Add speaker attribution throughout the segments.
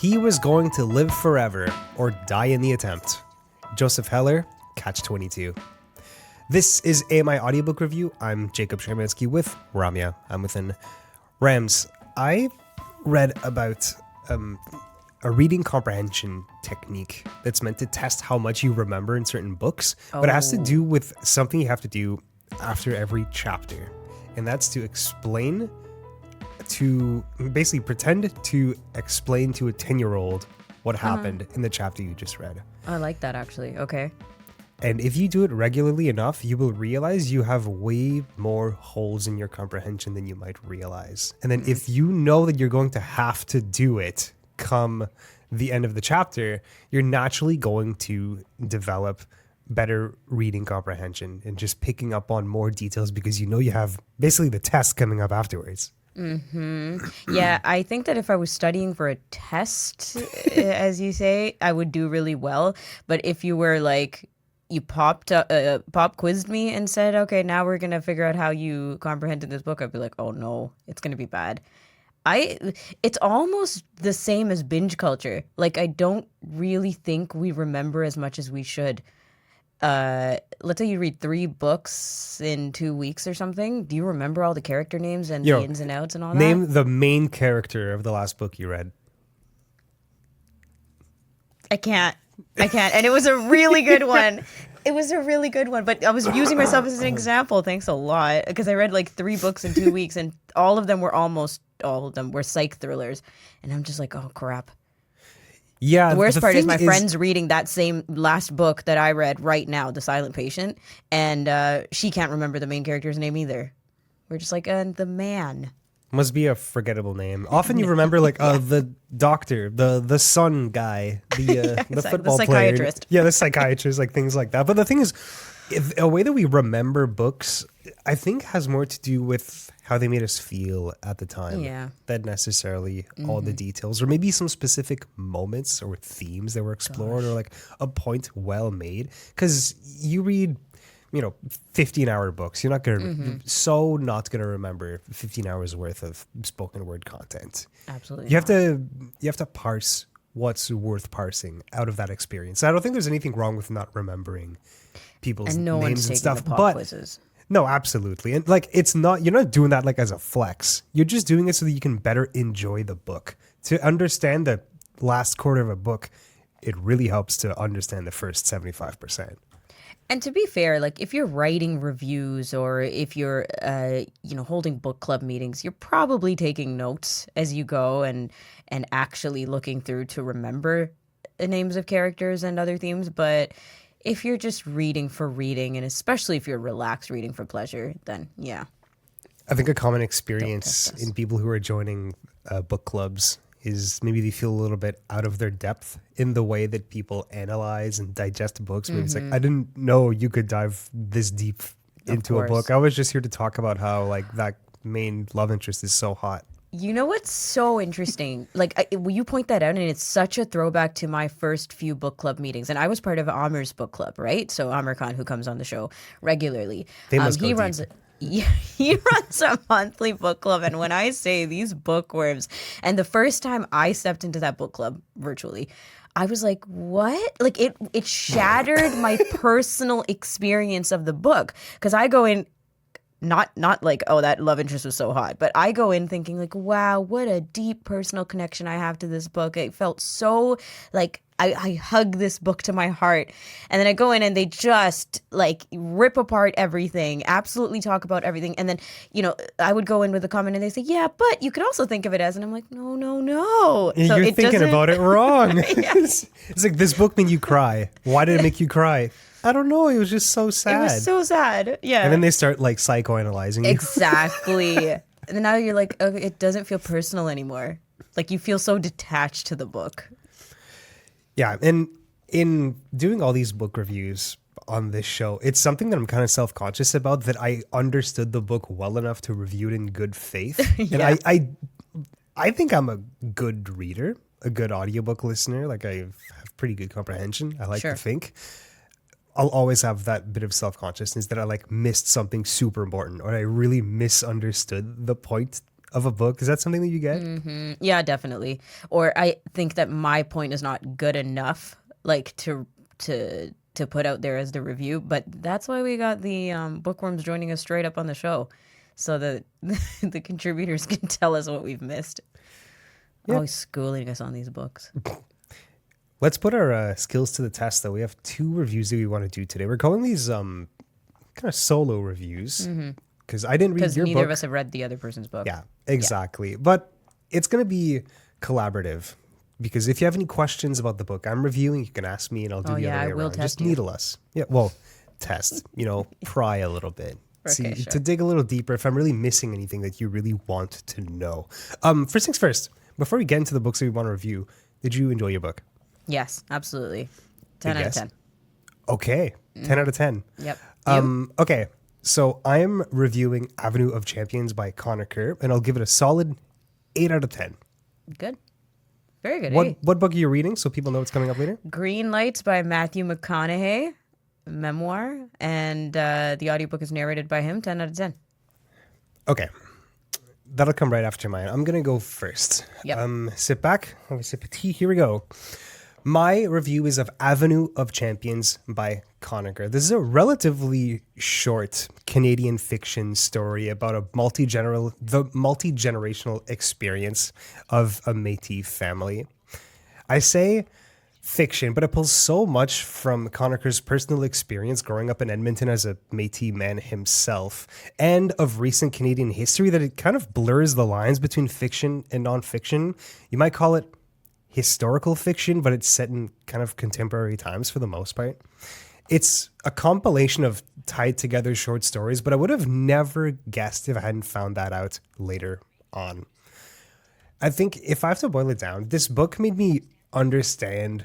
Speaker 1: He was going to live forever or die in the attempt. Joseph Heller, Catch-22. This is AMI Audiobook Review. I'm Jacob Shermansky with Ramya. I'm within Rams. I read about a reading comprehension technique that's meant to test how much you remember in certain books, but it has to do with something you have to do after every chapter. And that's to basically pretend to explain to a 10-year-old what happened in the chapter you just read.
Speaker 2: I like that, actually. Okay.
Speaker 1: And if you do it regularly enough, you will realize you have way more holes in your comprehension than you might realize. And then if you know that you're going to have to do it come the end of the chapter, you're naturally going to develop better reading comprehension and just picking up on more details because you know you have basically the test coming up afterwards.
Speaker 2: Yeah, I think that if I was studying for a test, as you say, I would do really well. But if you were like, you pop quizzed me and said, okay, now we're going to figure out how you comprehended this book, I'd be like, oh no, it's going to be bad. It's almost the same as binge culture. Like, I don't really think we remember as much as we should. Let's say you read 3 books in 2 weeks or something. Do you remember all the character names and the ins and outs and all that?
Speaker 1: Name the main character of the last book you read.
Speaker 2: I can't. And it was a really good one. But I was using myself as an example. Thanks a lot. Because I read like 3 books in 2 weeks and all of them were psych thrillers. And I'm just like, oh, crap.
Speaker 1: Yeah.
Speaker 2: The worst part is my friend's reading that same last book that I read right now, The Silent Patient. And she can't remember the main character's name either. We're just like, the man.
Speaker 1: Must be a forgettable name. Often you remember like the doctor, the son guy, the football
Speaker 2: the psychiatrist.
Speaker 1: player. Yeah, the psychiatrist, like things like that. But the thing is, a way that we remember books, I think, has more to do with how they made us feel at the time than necessarily all the details, or maybe some specific moments or themes that were explored, or like a point well made. Because you read 15-hour books. You're not going to, not going to remember 15 hours worth of spoken word content.
Speaker 2: Absolutely.
Speaker 1: You have to parse what's worth parsing out of that experience. I don't think there's anything wrong with not remembering people's names and stuff, but
Speaker 2: quizzes.
Speaker 1: No, absolutely. And like, you're not doing that like as a flex. You're just doing it so that you can better enjoy the book. To understand the last quarter of a book, it really helps to understand the first 75%.
Speaker 2: And to be fair, like if you're writing reviews or if you're, holding book club meetings, you're probably taking notes as you go and actually looking through to remember the names of characters and other themes. But if you're just reading for reading, and especially if you're relaxed reading for pleasure, then yeah.
Speaker 1: I think a common experience in people who are joining book clubs is maybe they feel a little bit out of their depth in the way that people analyze and digest books. Maybe it's like, I didn't know you could dive this deep into a book. I was just here to talk about how like that main love interest is so hot.
Speaker 2: You know what's so interesting? Like, you point that out, and it's such a throwback to my first few book club meetings. And I was part of Amir's book club, right? So Amir Khan, who comes on the show regularly, he runs a monthly book club, and when I say these bookworms, and the first time I stepped into that book club virtually, I was like, what? Like it shattered my personal experience of the book, because I go in not like, oh, that love interest was so hot, but I go in thinking like, wow, what a deep personal connection I have to this book. It felt so like I hug this book to my heart. And then I go in and they just like rip apart everything, absolutely talk about everything. And then, I would go in with a comment and they say, yeah, but you could also think of it as, and I'm like, no.
Speaker 1: So you're thinking about it wrong. It's like, this book made you cry. Why did it make you cry? I don't know. It was just so sad.
Speaker 2: It was so sad. Yeah.
Speaker 1: And then they start like psychoanalyzing you.
Speaker 2: Exactly. And then now you're like, okay, it doesn't feel personal anymore. Like you feel so detached to the book.
Speaker 1: Yeah. And in doing all these book reviews on this show, it's something that I'm kind of self-conscious about, that I understood the book well enough to review it in good faith. And I think I'm a good reader, a good audiobook listener. Like I have pretty good comprehension, I like to think. I'll always have that bit of self-consciousness that I like missed something super important, or I really misunderstood the point of a book. Is that something that you get?
Speaker 2: Yeah, definitely. Or I think that my point is not good enough, like to put out there as the review. But that's why we got the bookworms joining us straight up on the show, so that the contributors can tell us what we've missed.
Speaker 1: Yep.
Speaker 2: Always schooling us on these books.
Speaker 1: Let's put our skills to the test, though. We have 2 reviews that we want to do today. We're calling these kind of solo reviews because I didn't read your book.
Speaker 2: Because neither of us have read the other person's book.
Speaker 1: Yeah, exactly. Yeah. But it's going to be collaborative because if you have any questions about the book I'm reviewing, you can ask me and I'll do the other way around. Just needle us. Yeah, well, test, pry a little bit.
Speaker 2: Okay,
Speaker 1: to dig a little deeper if I'm really missing anything that you really want to know. First things first, before we get into the books that we want to review, did you enjoy your book?
Speaker 2: Yes, absolutely. 10 out of 10.
Speaker 1: Okay, 10 out of 10.
Speaker 2: Yep.
Speaker 1: Okay, so I'm reviewing Avenue of Champions by Connor Kerr, and I'll give it a solid 8 out of 10.
Speaker 2: Good. Very good.
Speaker 1: What book are you reading so people know what's coming up later?
Speaker 2: Greenlights by Matthew McConaughey, memoir, and the audiobook is narrated by him, 10 out of 10.
Speaker 1: Okay. That'll come right after mine. I'm going to go first.
Speaker 2: Yep.
Speaker 1: Sit back, have a sip of tea. Here we go. My review is of Avenue of Champions by Connor Kerr. This is a relatively short Canadian fiction story about the multi-generational experience of a Métis family. I say fiction, but it pulls so much from Connor Kerr's personal experience growing up in Edmonton as a Métis man himself and of recent Canadian history that it kind of blurs the lines between fiction and nonfiction. You might call it historical fiction, but it's set in kind of contemporary times for the most part. It's a compilation of tied together short stories, but I would have never guessed if I hadn't found that out later on. I think if I have to boil it down, this book made me understand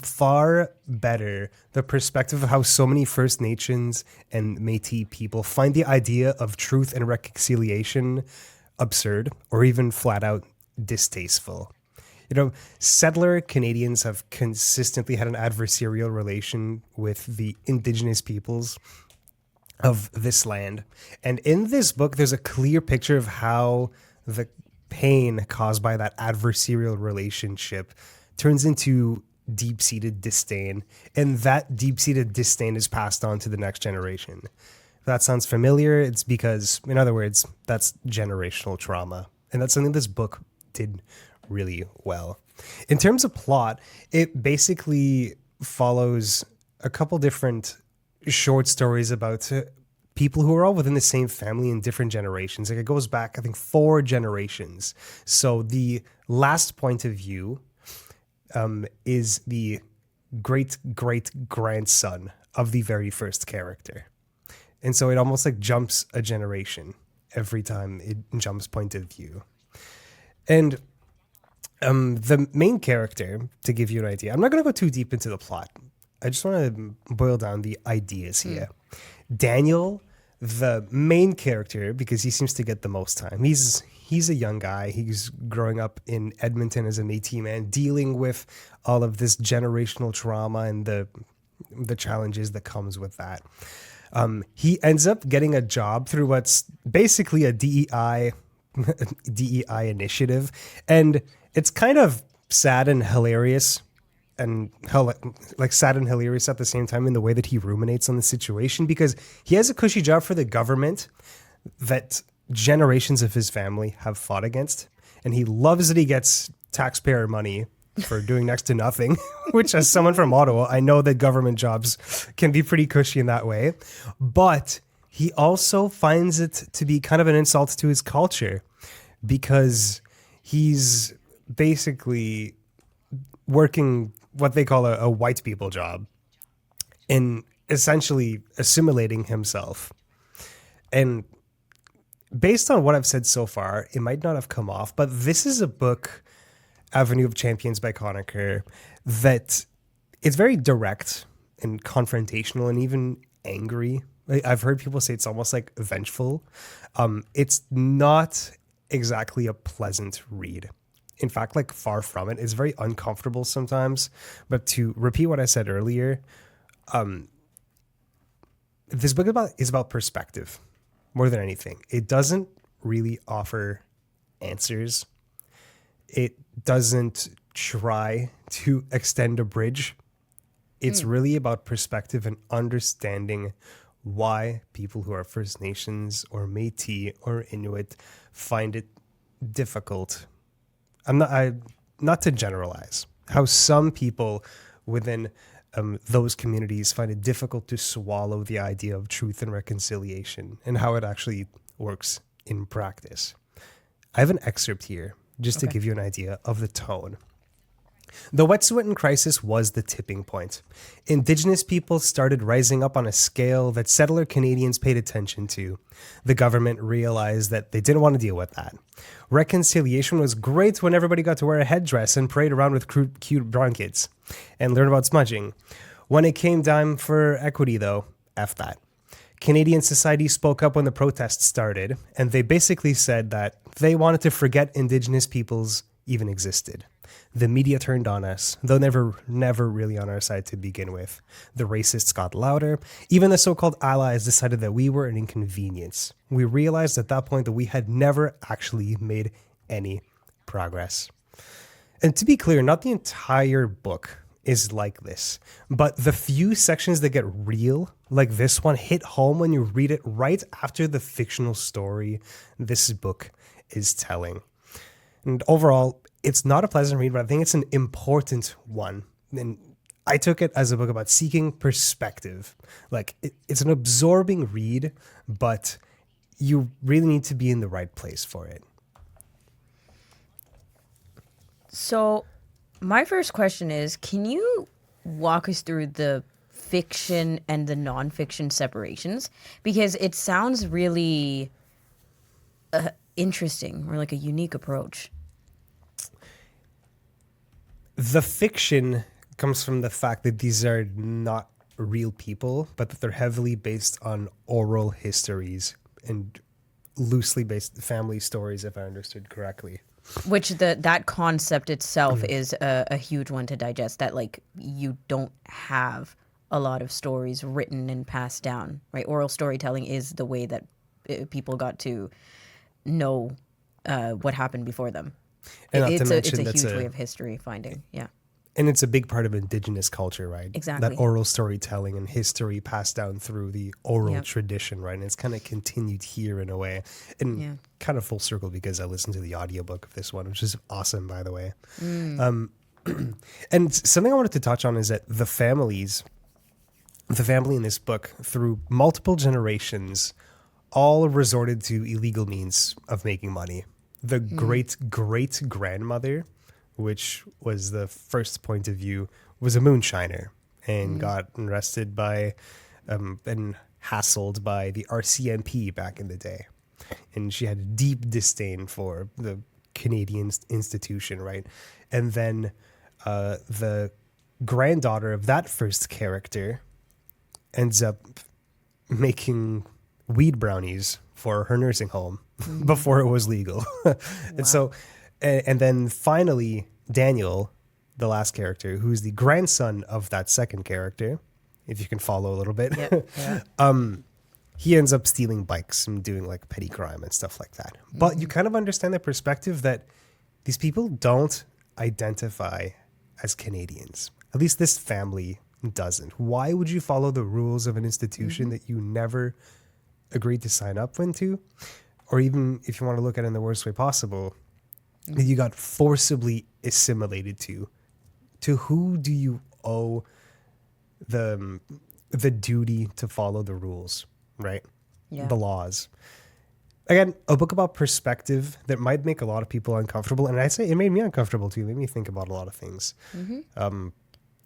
Speaker 1: far better the perspective of how so many First Nations and Métis people find the idea of truth and reconciliation absurd or even flat out distasteful. Settler Canadians have consistently had an adversarial relation with the Indigenous peoples of this land. And in this book, there's a clear picture of how the pain caused by that adversarial relationship turns into deep-seated disdain. And that deep-seated disdain is passed on to the next generation. If that sounds familiar, it's because, in other words, that's generational trauma. And that's something this book did really well. In terms of plot, it basically follows a couple different short stories about people who are all within the same family in different generations. Like it goes back, I think, 4 generations. So the last point of view is the great-great-grandson of the very first character. And so it almost like jumps a generation every time it jumps point of view. And the main character, to give you an idea, I'm not going to go too deep into the plot. I just want to boil down the ideas here. Daniel, the main character, because he seems to get the most time. He's a young guy. He's growing up in Edmonton as a Métis man, dealing with all of this generational trauma and the challenges that comes with that. He ends up getting a job through what's basically a DEI initiative, and it's kind of sad and hilarious, and sad and hilarious at the same time in the way that he ruminates on the situation, because he has a cushy job for the government that generations of his family have fought against, and he loves that he gets taxpayer money for doing next to nothing, which, as someone from Ottawa, I know that government jobs can be pretty cushy in that way, but he also finds it to be kind of an insult to his culture, because he's basically working what they call a white people job and essentially assimilating himself. And based on what I've said so far, it might not have come off, but this is a book, Avenue of Champions by Connor Kerr, that it's very direct and confrontational and even angry. I've heard people say it's almost like vengeful. It's not exactly a pleasant read. In fact, like far from it. It's very uncomfortable sometimes. But to repeat what I said earlier, this book is about perspective more than anything. It doesn't really offer answers. It doesn't try to extend a bridge. It's really about perspective and understanding why people who are First Nations or Métis or Inuit find it difficult. Not to generalize, how some people within those communities find it difficult to swallow the idea of truth and reconciliation and how it actually works in practice. I have an excerpt here just to give you an idea of the tone. The Wet'suwet'en crisis was the tipping point. Indigenous people started rising up on a scale that settler Canadians paid attention to. The government realized that they didn't want to deal with that. Reconciliation was great when everybody got to wear a headdress and parade around with cute brown kids and learn about smudging. When it came time for equity, though, F that. Canadian society spoke up when the protests started, and they basically said that they wanted to forget Indigenous peoples even existed. The media turned on us, though never really on our side to begin with. The racists got louder. Even the so-called allies decided that we were an inconvenience. We realized at that point that we had never actually made any progress. And to be clear, not the entire book is like this, but the few sections that get real, like this one, hit home when you read it right after the fictional story this book is telling. And overall, it's not a pleasant read, but I think it's an important one. And I took it as a book about seeking perspective. Like, it's an absorbing read, but you really need to be in the right place for it.
Speaker 2: So my first question is, can you walk us through the fiction and the nonfiction separations? Because it sounds really interesting, or like a unique approach.
Speaker 1: The fiction comes from the fact that these are not real people, but that they're heavily based on oral histories and loosely based family stories, if I understood correctly.
Speaker 2: Which that concept itself is a huge one to digest, that like you don't have a lot of stories written and passed down, right? Oral storytelling is the way that people got to know what happened before them.
Speaker 1: And
Speaker 2: It's a huge way of history finding, yeah.
Speaker 1: And it's a big part of Indigenous culture, right?
Speaker 2: Exactly.
Speaker 1: That oral storytelling and history passed down through the oral tradition, right? And it's kind of continued here in a way. And kind of full circle because I listened to the audiobook of this one, which is awesome, by the way. And something I wanted to touch on is that the family in this book, through multiple generations, all resorted to illegal means of making money. The great-great-grandmother, which was the first point of view, was a moonshiner and got arrested by and hassled by the RCMP back in the day. And she had a deep disdain for the Canadian institution, right? And then the granddaughter of that first character ends up making weed brownies for her nursing home before it was legal. And so, and then finally, Daniel, the last character, who's the grandson of that second character, if you can follow a little bit, he ends up stealing bikes and doing like petty crime and stuff like that. But you kind of understand the perspective that these people don't identify as Canadians. At least this family doesn't. Why would you follow the rules of an institution that you never agreed to sign up into? Or even if you want to look at it in the worst way possible, that you got forcibly assimilated to who do you owe the duty to follow the rules, right? Yeah. The laws. Again, a book about perspective that might make a lot of people uncomfortable. And I'd say it made me uncomfortable too. It made me think about a lot of things.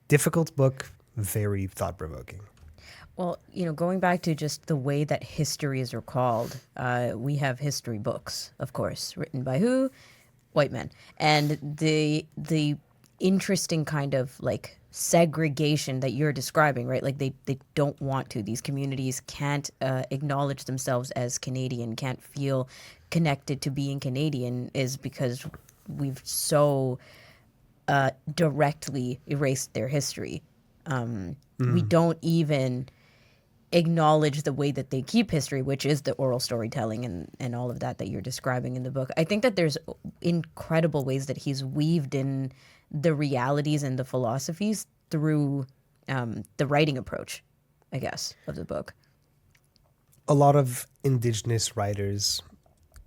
Speaker 1: Difficult book, very thought-provoking.
Speaker 2: Well, going back to just the way that history is recalled, we have history books, of course, written by who? White men. And the interesting kind of like segregation that you're describing, right? Like they don't want to. These communities can't acknowledge themselves as Canadian, can't feel connected to being Canadian, is because we've so directly erased their history. We don't even acknowledge the way that they keep history, which is the oral storytelling and all of that you're describing in the book. I think that there's incredible ways that he's weaved in the realities and the philosophies through the writing approach, I guess, of the book.
Speaker 1: A lot of Indigenous writers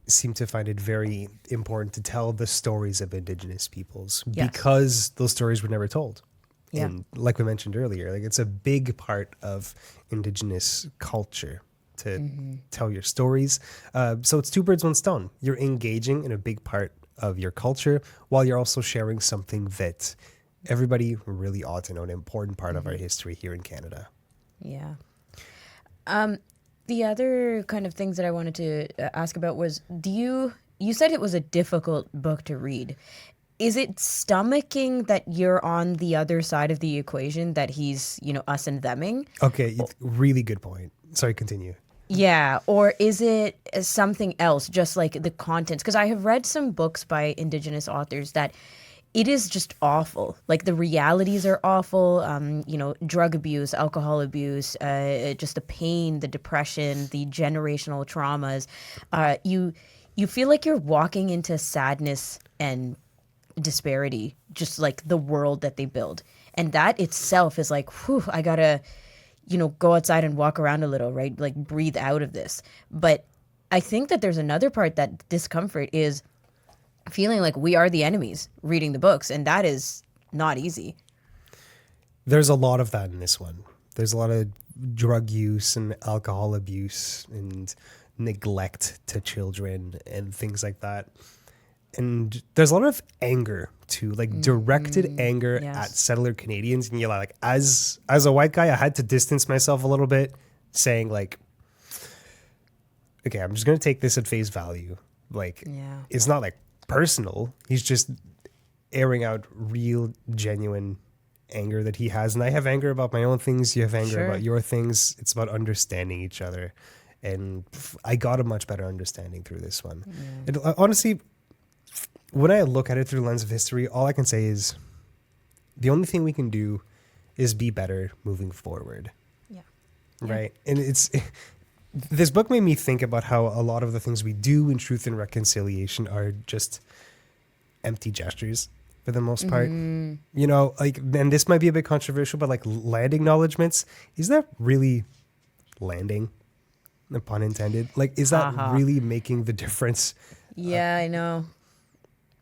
Speaker 1: seem to find it very important to tell the stories of Indigenous peoples because those stories were never told. Yeah. And like we mentioned earlier, like it's a big part of Indigenous culture to tell your stories. So it's two birds, one stone. You're engaging in a big part of your culture while you're also sharing something that everybody really ought to know, an important part of our history here in Canada.
Speaker 2: Yeah. The other kind of things that I wanted to ask about was, you said it was a difficult book to read. Is it stomaching that you're on the other side of the equation, that he's, us and theming?
Speaker 1: Okay, really good point. Sorry, continue.
Speaker 2: Yeah, or is it something else, just like the contents? Because I have read some books by Indigenous authors that it is just awful. Like the realities are awful, drug abuse, alcohol abuse, just the pain, the depression, the generational traumas. You feel like you're walking into sadness and disparity, just like the world that they build. And that itself is like, whew, I gotta, go outside and walk around a little, right? Like breathe out of this. But I think that there's another part, that discomfort is feeling like we are the enemies reading the books. And that is not easy.
Speaker 1: There's a lot of that in this one. There's a lot of drug use and alcohol abuse and neglect to children and things like that. And there's a lot of anger too, like directed anger at settler Canadians. And you're like, as a white guy, I had to distance myself a little bit, saying like, okay, I'm just going to take this at face value. Like, it's not like personal. He's just airing out real, genuine anger that he has. And I have anger about my own things. You have anger about your things. It's about understanding each other. And I got a much better understanding through this one. And honestly, when I look at it through the lens of history, all I can say is the only thing we can do is be better moving forward. Yeah. Right. And this book made me think about how a lot of the things we do in Truth and Reconciliation are just empty gestures for the most part. And this might be a bit controversial, but like land acknowledgements, is that really landing? No pun intended. Like, is that really making the difference?
Speaker 2: Yeah, I know.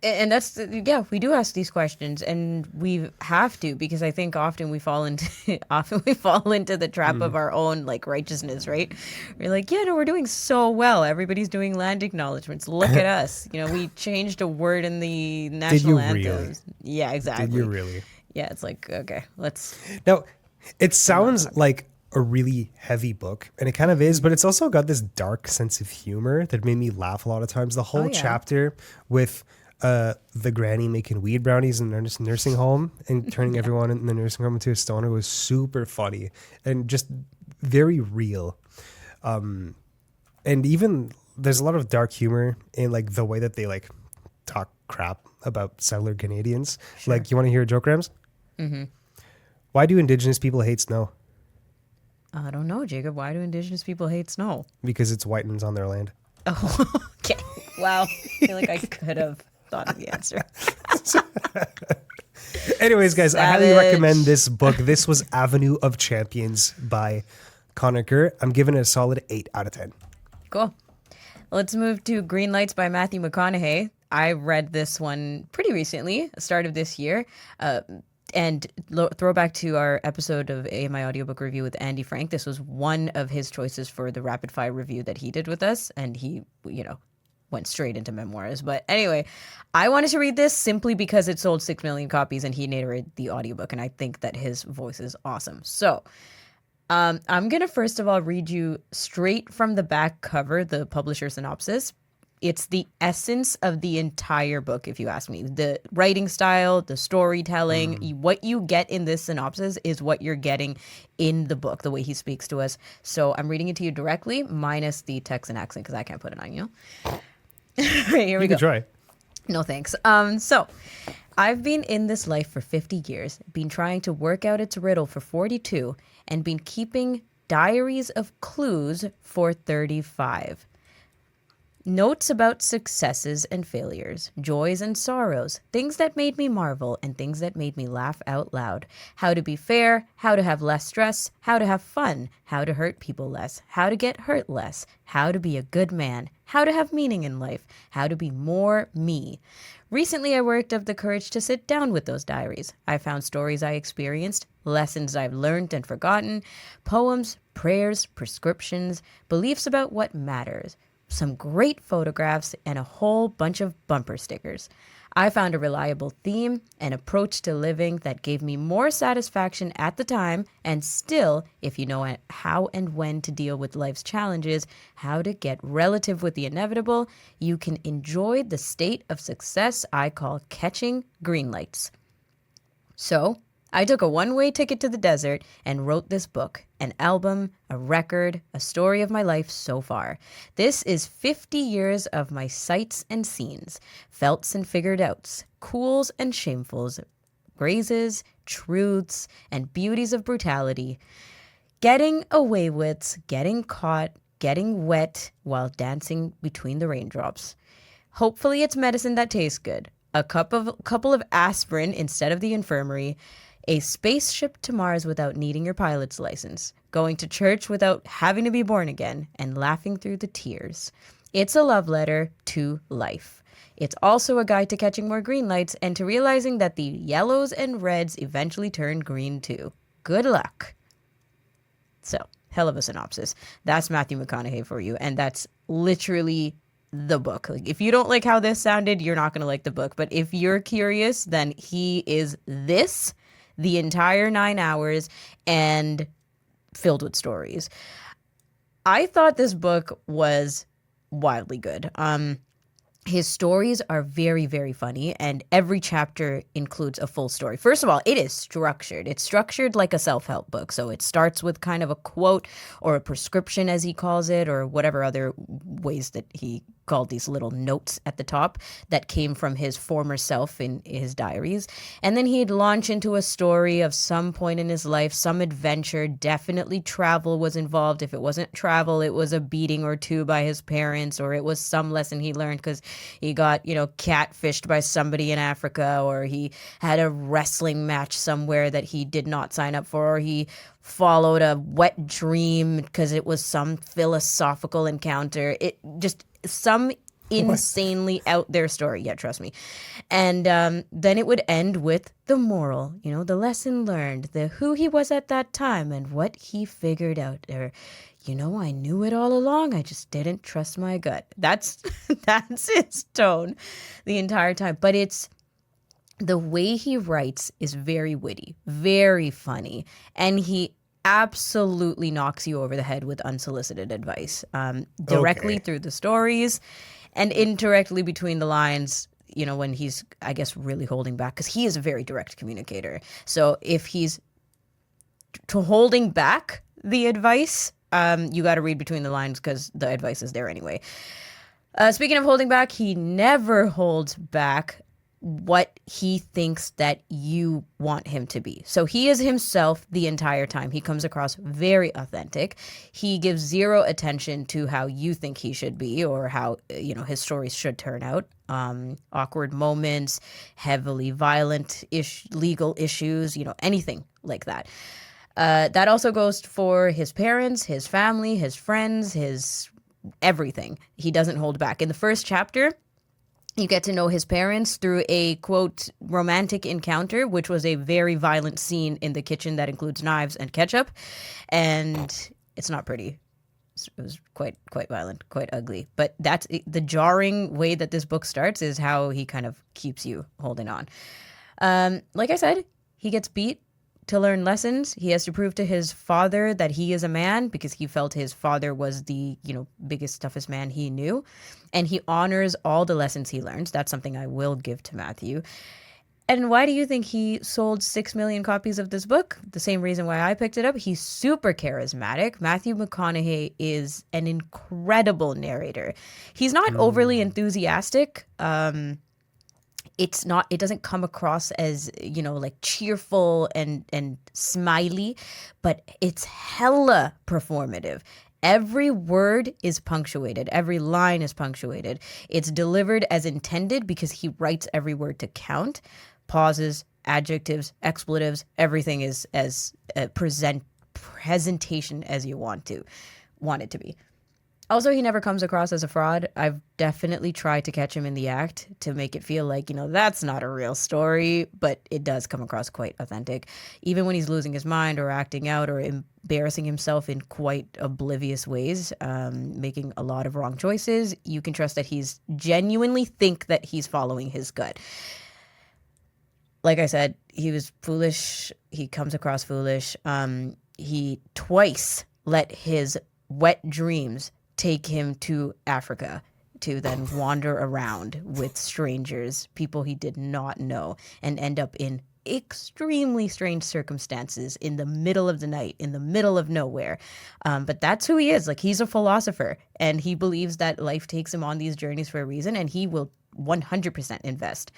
Speaker 2: And that's, we do ask these questions, and we have to, because I think often we fall into the trap of our own like righteousness, right? We're like, we're doing so well. Everybody's doing land acknowledgements. Look at us. We changed a word in the national anthem. Really? Yeah, exactly.
Speaker 1: Did you really?
Speaker 2: Yeah, it's like, okay, let's.
Speaker 1: Now, it sounds like a really heavy book, and it kind of is, but it's also got this dark sense of humor that made me laugh a lot of times. The whole chapter with the granny making weed brownies in the nursing home and turning everyone in the nursing home into a stoner was super funny and just very real. And even there's a lot of dark humor in like the way that they like talk crap about settler Canadians. Sure. Like, you want to hear a joke, Rams? Mm-hmm. Why do Indigenous people hate snow?
Speaker 2: I don't know, Jacob. Why do Indigenous people hate snow?
Speaker 1: Because it's white and it's on their land.
Speaker 2: Oh, okay. Wow. I feel like I could have thought of the answer.
Speaker 1: Anyways, guys, I highly recommend this book. This was Avenue of Champions by Connor Kerr. I'm giving it a solid 8 out of 10. Cool.
Speaker 2: Let's move to Greenlights by Matthew McConaughey. I read this one pretty recently, start of this year. And throwback to our episode of AMI Audiobook Review with Andy Frank. This was one of his choices for the rapid fire review that he did with us. And he, went straight into memoirs. But anyway, I wanted to read this simply because it sold 6 million copies and he narrated the audiobook. And I think that his voice is awesome. So I'm going to first of all read you straight from the back cover, the publisher synopsis. It's the essence of the entire book, if you ask me. The writing style, the storytelling, what you get in this synopsis is what you're getting in the book, the way he speaks to us. So I'm reading it to you directly, minus the Texan accent, because I can't put it on, Right, here we go.
Speaker 1: You can try.
Speaker 2: No, thanks. So I've been in this life for 50 years, been trying to work out its riddle for 42, and been keeping Diaries of Clues for 35. Notes about successes and failures, joys and sorrows, things that made me marvel and things that made me laugh out loud. How to be fair, how to have less stress, how to have fun, how to hurt people less, how to get hurt less, how to be a good man, how to have meaning in life, how to be more me. Recently, I worked up the courage to sit down with those diaries. I found stories I experienced, lessons I've learned and forgotten, poems, prayers, prescriptions, beliefs about what matters, some great photographs, and a whole bunch of bumper stickers. I found a reliable theme, an approach to living that gave me more satisfaction at the time, and still, if you know how and when to deal with life's challenges, how to get relative with the inevitable, you can enjoy the state of success I call catching greenlights. So, I took a one-way ticket to the desert and wrote this book, an album, a record, a story of my life so far. This is 50 years of my sights and scenes, felts and figured outs, cools and shamefuls, grazes, truths, and beauties of brutality, getting away with, getting caught, getting wet while dancing between the raindrops. Hopefully it's medicine that tastes good, a couple of aspirin instead of the infirmary, a spaceship to Mars without needing your pilot's license, going to church without having to be born again, and laughing through the tears. It's a love letter to life. It's also a guide to catching more green lights and to realizing that the yellows and reds eventually turn green too. Good luck. So, hell of a synopsis. That's Matthew McConaughey for you, and that's literally the book. Like, if you don't like how this sounded, you're not going to like the book. But if you're curious, then he is this the entire 9 hours and filled with stories. I thought this book was wildly good. His stories are very, very funny, and every chapter includes a full story. First of all, it is structured. It's structured like a self-help book. So it starts with kind of a quote or a prescription, as he calls it, or whatever other ways that he called these little notes at the top that came from his former self in his diaries. And then he'd launch into a story of some point in his life, some adventure. Definitely travel was involved. If it wasn't travel, it was a beating or two by his parents, or it was some lesson he learned because he got, catfished by somebody in Africa, or he had a wrestling match somewhere that he did not sign up for, or he followed a wet dream because it was some philosophical encounter. It just some insanely out there story. Yeah, trust me. And then it would end with the moral, the lesson learned, the who he was at that time and what he figured out. Or, I knew it all along. I just didn't trust my gut. That's his tone the entire time. But it's the way he writes is very witty, very funny, and he absolutely knocks you over the head with unsolicited advice, directly through the stories and indirectly between the lines, when he's, I guess, really holding back, because he is a very direct communicator. So if he's holding back the advice, you got to read between the lines because the advice is there anyway. Speaking of holding back, he never holds back what he thinks that you want him to be. So he is himself the entire time. He comes across very authentic. He gives zero attention to how you think he should be or how, his stories should turn out. Awkward moments, heavily violent legal issues, anything like that. That also goes for his parents, his family, his friends, his everything. He doesn't hold back. In the first chapter, you get to know his parents through a, quote, romantic encounter, which was a very violent scene in the kitchen that includes knives and ketchup. And it's not pretty. It was quite violent, quite ugly. But that's the jarring way that this book starts is how he kind of keeps you holding on. Like I said, he gets beat to learn lessons. He has to prove to his father that he is a man because he felt his father was the, biggest, toughest man he knew. And he honors all the lessons he learns. That's something I will give to Matthew. And why do you think he sold 6 million copies of this book? The same reason why I picked it up. He's super charismatic. Matthew McConaughey is an incredible narrator. He's not overly enthusiastic. it doesn't come across as, like cheerful and smiley, but it's hella performative. Every word is punctuated. Every line is punctuated. It's delivered as intended because he writes every word to count. Pauses, adjectives, expletives, everything is as presentation as you want it to be. Also, he never comes across as a fraud. I've definitely tried to catch him in the act to make it feel like, that's not a real story, but it does come across quite authentic. Even when he's losing his mind or acting out or embarrassing himself in quite oblivious ways, making a lot of wrong choices, you can trust that he's genuinely think that he's following his gut. Like I said, he was foolish. He comes across foolish. He twice let his wet dreams take him to Africa to then wander around with strangers, people he did not know, and end up in extremely strange circumstances in the middle of the night, in the middle of nowhere. But that's who he is. Like, he's a philosopher, and he believes that life takes him on these journeys for a reason, and he will 100% invest.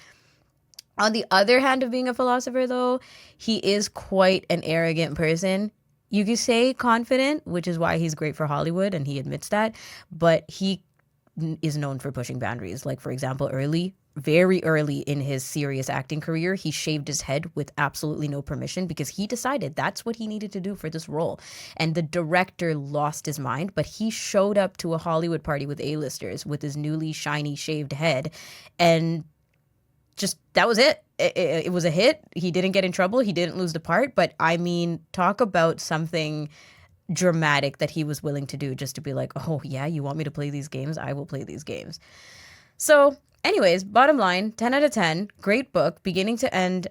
Speaker 2: On the other hand of being a philosopher, though, he is quite an arrogant person. You could say confident, which is why he's great for Hollywood, and he admits that. But he is known for pushing boundaries. Like, for example, very early in his serious acting career, he shaved his head with absolutely no permission because he decided that's what he needed to do for this role. And the director lost his mind, but he showed up to a Hollywood party with A-listers with his newly shiny shaved head, and just that was it. It was a hit. He didn't get in trouble. He didn't lose the part. But I mean, talk about something dramatic that he was willing to do just to be like, oh, yeah, you want me to play these games? I will play these games. So anyways, bottom line, 10 out of 10. Great book. Beginning to end,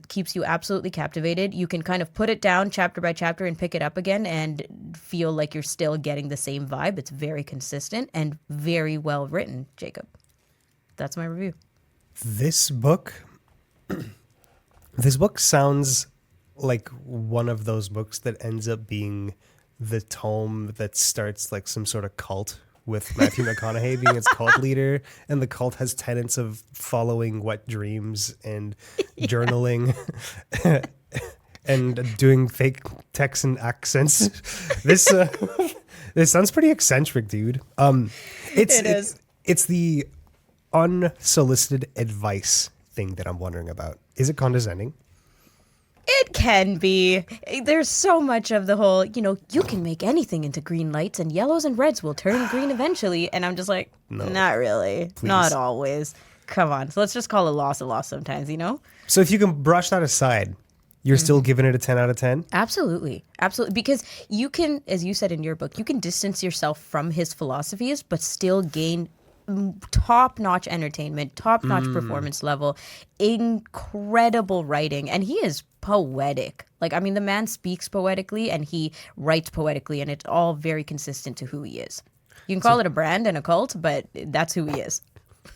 Speaker 2: keeps you absolutely captivated. You can kind of put it down chapter by chapter and pick it up again and feel like you're still getting the same vibe. It's very consistent and very well written, Jacob. That's my review.
Speaker 1: This book sounds like one of those books that ends up being the tome that starts like some sort of cult with Matthew McConaughey being its cult leader, and the cult has tenets of following wet dreams and journaling and doing fake Texan accents. This sounds pretty eccentric, dude. It is. It's the unsolicited advice thing that I'm wondering about. Is it condescending?
Speaker 2: It can be. There's so much of the whole, you can make anything into green lights and yellows and reds will turn green eventually. And I'm just like, no, not really. Please. Not always. Come on. So let's just call a loss sometimes,
Speaker 1: So if you can brush that aside, you're still giving it a 10 out of 10?
Speaker 2: Absolutely. Absolutely. Because you can, as you said in your book, you can distance yourself from his philosophies, but still gain top-notch entertainment, top-notch performance level, incredible writing, and he is poetic. Like, I mean, the man speaks poetically and he writes poetically, and it's all very consistent to who he is. You can call it a brand and a cult, but that's who he is.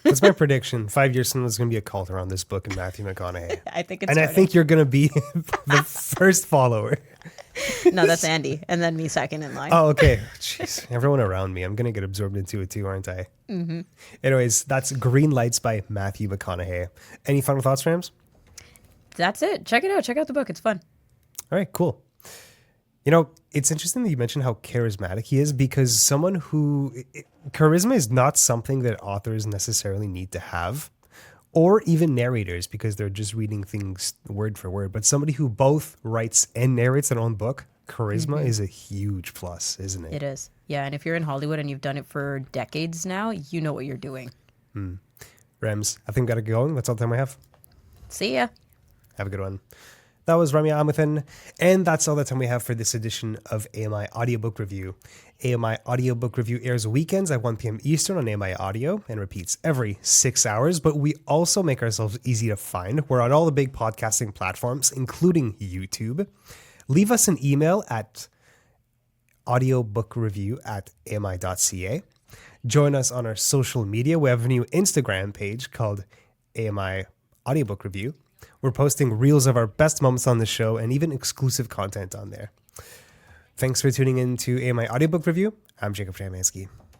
Speaker 1: That's my prediction. 5 years from now, there's going to be a cult around this book and Matthew McConaughey.
Speaker 2: I think it's
Speaker 1: I think you're going to be the first follower.
Speaker 2: No, that's Andy, and then me second in line.
Speaker 1: Oh, okay. Jeez, everyone around me. I'm going to get absorbed into it too, aren't I? Mm-hmm. Anyways, that's Greenlights by Matthew McConaughey. Any final thoughts, Rams? That's
Speaker 2: it. Check it out. Check out the book. It's fun.
Speaker 1: All right, cool. It's interesting that you mentioned how charismatic he is, because charisma is not something that authors necessarily need to have, or even narrators, because they're just reading things word for word. But somebody who both writes and narrates their own book, charisma is a huge plus, isn't it?
Speaker 2: It is. Yeah, and if you're in Hollywood and you've done it for decades now, you know what you're doing.
Speaker 1: Rams, I think we got to get going. That's all the time we have.
Speaker 2: See ya.
Speaker 1: Have a good one. That was Ramya Amathan, and that's all the time we have for this edition of AMI Audiobook Review. AMI Audiobook Review airs weekends at 1 p.m. Eastern on AMI Audio and repeats every 6 hours, but we also make ourselves easy to find. We're on all the big podcasting platforms, including YouTube. Leave us an email at audiobookreview@ami.ca. Join us on our social media. We have a new Instagram page called AMI Audiobook Review. We're posting reels of our best moments on the show and even exclusive content on there. Thanks for tuning in to AMI Audiobook Review. I'm Jacob Shamansky.